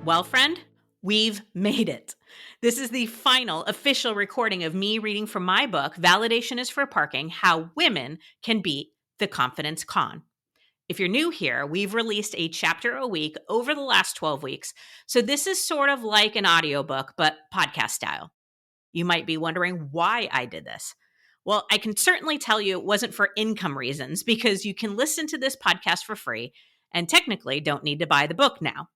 Well, friend, we've made it. This is the final official recording of me reading from my book, Validation is for Parking: How Women Can Beat the Confidence Con. If you're new here, we've released a chapter a week over the last 12 weeks. So this is sort of like an audiobook, but podcast style. You might be wondering why I did this. Well, I can certainly tell you it wasn't for income reasons, because you can listen to this podcast for free and technically don't need to buy the book now.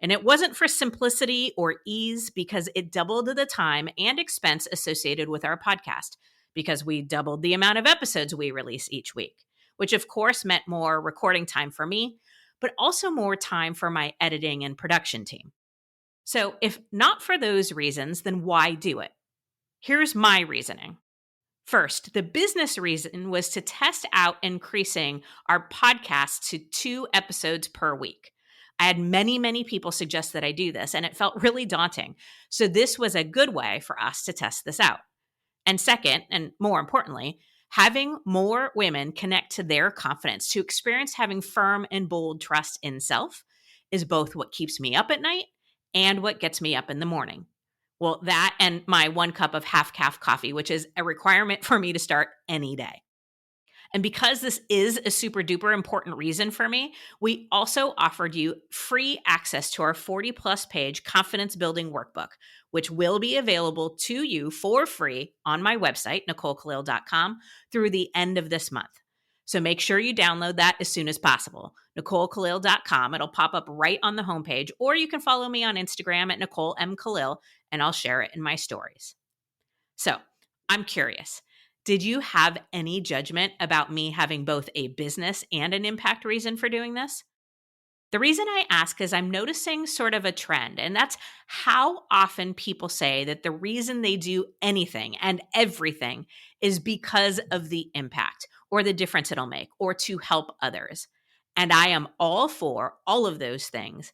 And it wasn't for simplicity or ease, because it doubled the time and expense associated with our podcast, because we doubled the amount of episodes we release each week, which of course meant more recording time for me, but also more time for my editing and production team. So if not for those reasons, then why do it? Here's my reasoning. First, the business reason was to test out increasing our podcast to 2 episodes per week. I had many people suggest that I do this, and it felt really daunting. So this was a good way for us to test this out. And second, and more importantly, having more women connect to their confidence, to experience having firm and bold trust in self, is both what keeps me up at night and what gets me up in the morning. Well, that and my 1 cup of half-calf coffee, which is a requirement for me to start any day. And because this is a super duper important reason for me, we also offered you free access to our 40+ page confidence building workbook, which will be available to you for free on my website, NicoleKhalil.com, through the end of this month. So make sure you download that as soon as possible. NicoleKhalil.com. It'll pop up right on the homepage, or you can follow me on Instagram at Nicole M. Khalil, and I'll share it in my stories. So I'm curious. Did you have any judgment about me having both a business and an impact reason for doing this? The reason I ask is I'm noticing sort of a trend, and that's how often people say that the reason they do anything and everything is because of the impact or the difference it'll make, or to help others. And I am all for all of those things.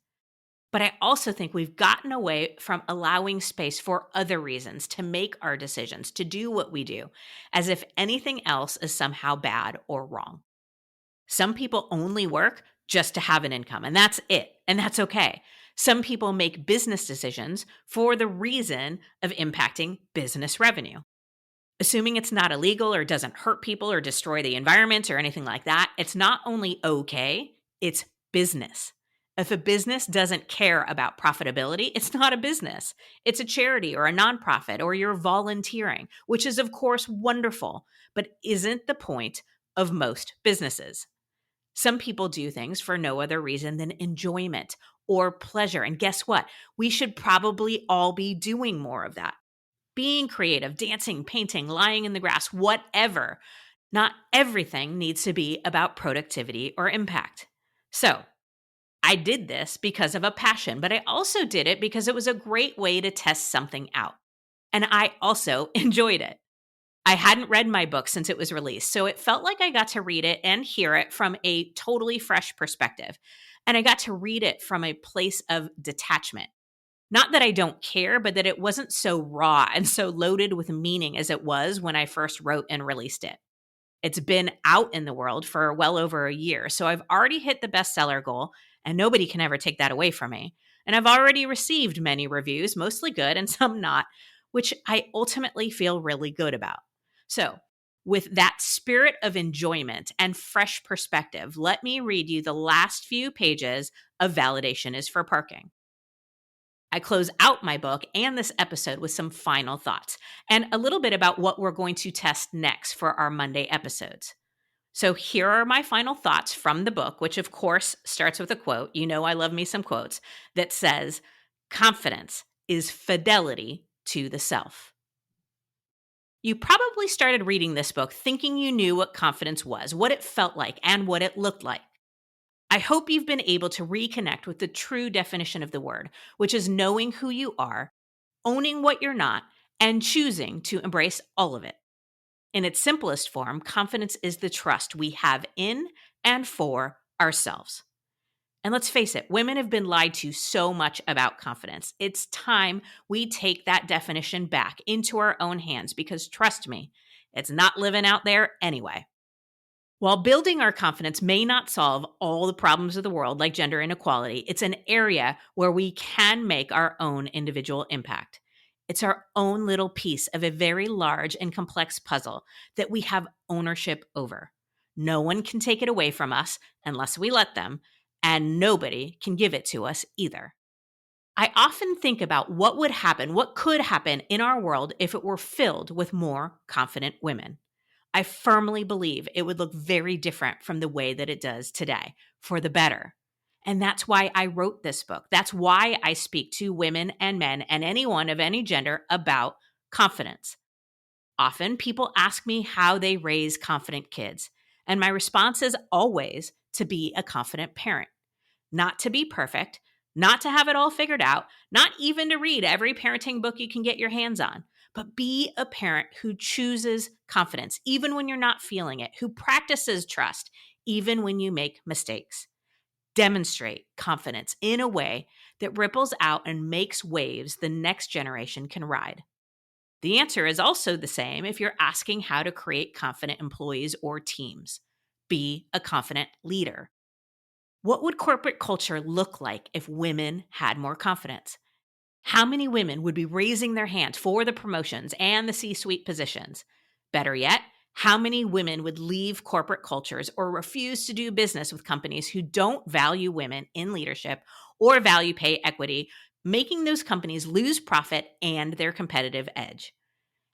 But I also think we've gotten away from allowing space for other reasons to make our decisions, to do what we do, as if anything else is somehow bad or wrong. Some people only work just to have an income, and that's it, and that's okay. Some people make business decisions for the reason of impacting business revenue. Assuming it's not illegal or doesn't hurt people or destroy the environment or anything like that, it's not only okay, it's business. If a business doesn't care about profitability, it's not a business. It's a charity or a nonprofit, or you're volunteering, which is of course wonderful, but isn't the point of most businesses. Some people do things for no other reason than enjoyment or pleasure. And guess what? We should probably all be doing more of that. Being creative, dancing, painting, lying in the grass, whatever. Not everything needs to be about productivity or impact. So, I did this because of a passion, but I also did it because it was a great way to test something out. And I also enjoyed it. I hadn't read my book since it was released, so it felt like I got to read it and hear it from a totally fresh perspective. And I got to read it from a place of detachment. Not that I don't care, but that it wasn't so raw and so loaded with meaning as it was when I first wrote and released it. It's been out in the world for well over a year, so I've already hit the bestseller goal, and nobody can ever take that away from me. And I've already received many reviews, mostly good and some not, which I ultimately feel really good about. So, with that spirit of enjoyment and fresh perspective, let me read you the last few pages of Validation is for Parking. I close out my book and this episode with some final thoughts and a little bit about what we're going to test next for our Monday episodes. So here are my final thoughts from the book, which of course starts with a quote. You know I love me some quotes, that says, "Confidence is fidelity to the self." You probably started reading this book thinking you knew what confidence was, what it felt like, and what it looked like. I hope you've been able to reconnect with the true definition of the word, which is knowing who you are, owning what you're not, and choosing to embrace all of it. In its simplest form, confidence is the trust we have in and for ourselves. And let's face it, women have been lied to so much about confidence. It's time we take that definition back into our own hands, because trust me, it's not living out there anyway. While building our confidence may not solve all the problems of the world, like gender inequality, it's an area where we can make our own individual impact. It's our own little piece of a very large and complex puzzle that we have ownership over. No one can take it away from us unless we let them, and nobody can give it to us either. I often think about what would happen, what could happen in our world if it were filled with more confident women. I firmly believe it would look very different from the way that it does today, for the better. And that's why I wrote this book. That's why I speak to women and men and anyone of any gender about confidence. Often people ask me how they raise confident kids, and my response is always to be a confident parent. Not to be perfect, not to have it all figured out, not even to read every parenting book you can get your hands on, but be a parent who chooses confidence, even when you're not feeling it, who practices trust, even when you make mistakes. Demonstrate confidence in a way that ripples out and makes waves the next generation can ride. The answer is also the same if you're asking how to create confident employees or teams. Be a confident leader. What would corporate culture look like if women had more confidence? How many women would be raising their hands for the promotions and the C suite positions? Better yet, how many women would leave corporate cultures or refuse to do business with companies who don't value women in leadership or value pay equity, making those companies lose profit and their competitive edge?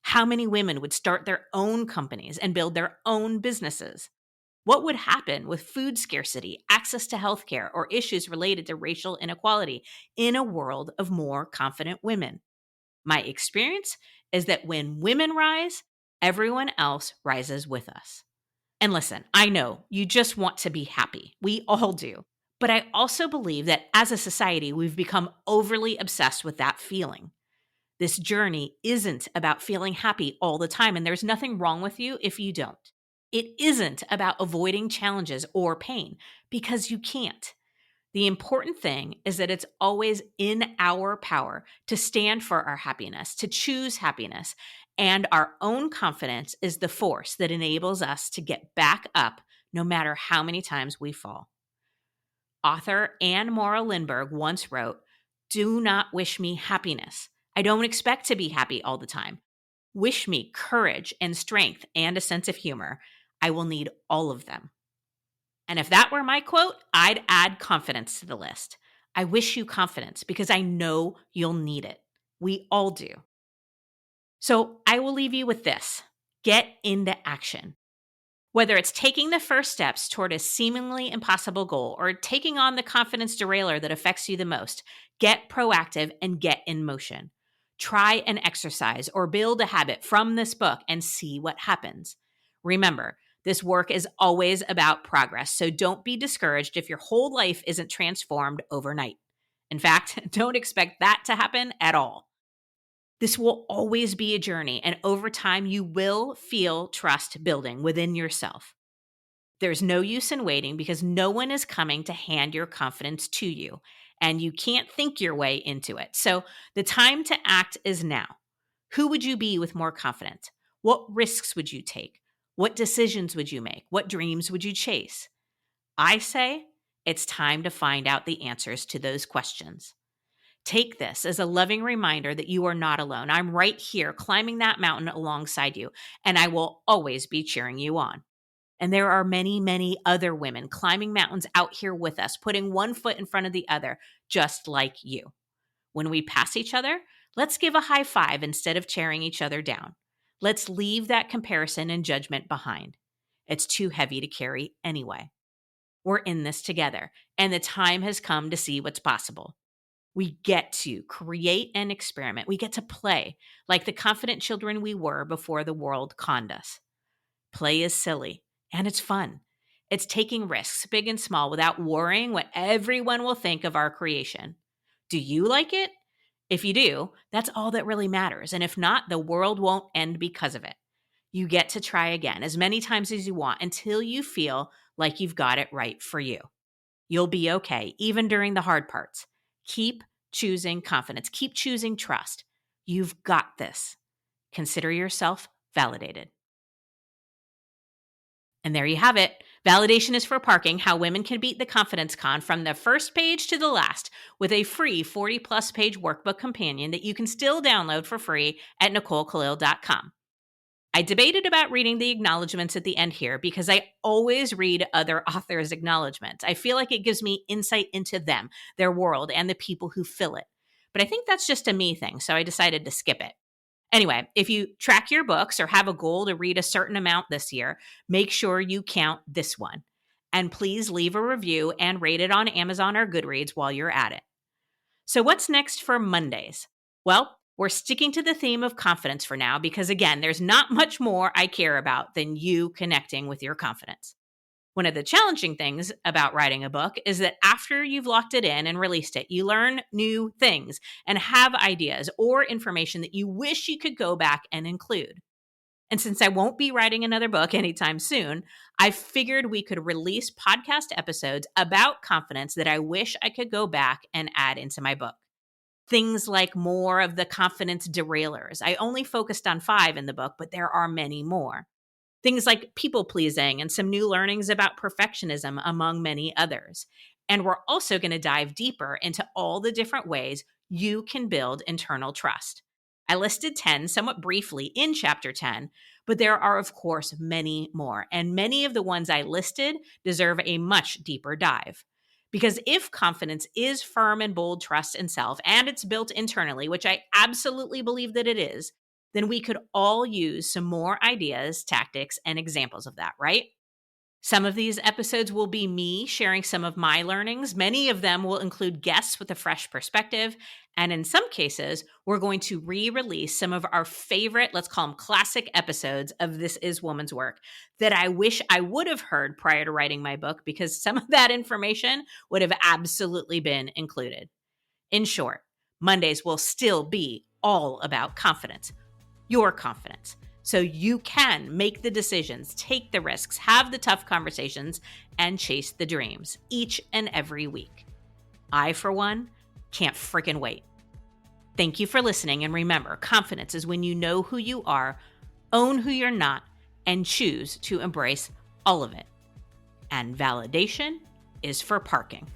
How many women would start their own companies and build their own businesses? What would happen with food scarcity, access to healthcare, or issues related to racial inequality in a world of more confident women? My experience is that when women rise, everyone else rises with us. And listen, I know you just want to be happy. We all do. But I also believe that as a society, we've become overly obsessed with that feeling. This journey isn't about feeling happy all the time, and there's nothing wrong with you if you don't. It isn't about avoiding challenges or pain because you can't. The important thing is that it's always in our power to stand for our happiness, to choose happiness, and our own confidence is the force that enables us to get back up no matter how many times we fall. Author Anne Morrow Lindbergh once wrote, "Do not wish me happiness. I don't expect to be happy all the time. Wish me courage and strength and a sense of humor. I will need all of them." And if that were my quote, I'd add confidence to the list. I wish you confidence because I know you'll need it. We all do. So I will leave you with this: get into action. Whether it's taking the first steps toward a seemingly impossible goal or taking on the confidence derailer that affects you the most, get proactive and get in motion. Try an exercise or build a habit from this book and see what happens. Remember, this work is always about progress, so don't be discouraged if your whole life isn't transformed overnight. In fact, don't expect that to happen at all. This will always be a journey, and over time, you will feel trust building within yourself. There's no use in waiting because no one is coming to hand your confidence to you, and you can't think your way into it. So the time to act is now. Who would you be with more confidence? What risks would you take? What decisions would you make? What dreams would you chase? I say it's time to find out the answers to those questions. Take this as a loving reminder that you are not alone. I'm right here climbing that mountain alongside you, and I will always be cheering you on. And there are many, many other women climbing mountains out here with us, putting one foot in front of the other, just like you. When we pass each other, let's give a high five instead of tearing each other down. Let's leave that comparison and judgment behind. It's too heavy to carry anyway. We're in this together, and the time has come to see what's possible. We get to create and experiment. We get to play like the confident children we were before the world conned us. Play is silly and it's fun. It's taking risks, big and small, without worrying what everyone will think of our creation. Do you like it? If you do, that's all that really matters. And if not, the world won't end because of it. You get to try again as many times as you want until you feel like you've got it right for you. You'll be okay, even during the hard parts. Keep choosing confidence. Keep choosing trust. You've got this. Consider yourself validated. And there you have it. Validation is for Parking, How Women Can Beat the Confidence Con, from the first page to the last, with a free 40-plus page workbook companion that you can still download for free at NicoleKhalil.com. I debated about reading the acknowledgments at the end here because I always read other authors' acknowledgments. I feel like it gives me insight into them, their world, and the people who fill it. But I think that's just a me thing, so I decided to skip it. Anyway, if you track your books or have a goal to read a certain amount this year, make sure you count this one. And please leave a review and rate it on Amazon or Goodreads while you're at it. So what's next for Mondays? Well, we're sticking to the theme of confidence for now because, again, there's not much more I care about than you connecting with your confidence. One of the challenging things about writing a book is that after you've locked it in and released it, you learn new things and have ideas or information that you wish you could go back and include. And since I won't be writing another book anytime soon, I figured we could release podcast episodes about confidence that I wish I could go back and add into my book. Things like more of the confidence derailers. I only focused on 5 in the book, but there are many more. Things like people-pleasing and some new learnings about perfectionism, among many others. And we're also going to dive deeper into all the different ways you can build internal trust. I listed 10 somewhat briefly in Chapter 10, but there are, of course, many more. And many of the ones I listed deserve a much deeper dive. Because if confidence is firm and bold trust in self, and it's built internally, which I absolutely believe that it is, then we could all use some more ideas, tactics, and examples of that, right? Some of these episodes will be me sharing some of my learnings. Many of them will include guests with a fresh perspective. And in some cases, we're going to re-release some of our favorite, let's call them classic episodes of This Is Woman's Work that I wish I would have heard prior to writing my book, because some of that information would have absolutely been included. In short, Mondays will still be all about confidence. Your confidence, so you can make the decisions, take the risks, have the tough conversations, and chase the dreams each and every week. I, for one, can't freaking wait. Thank you for listening, and remember, confidence is when you know who you are, own who you're not, and choose to embrace all of it. And validation is for parking.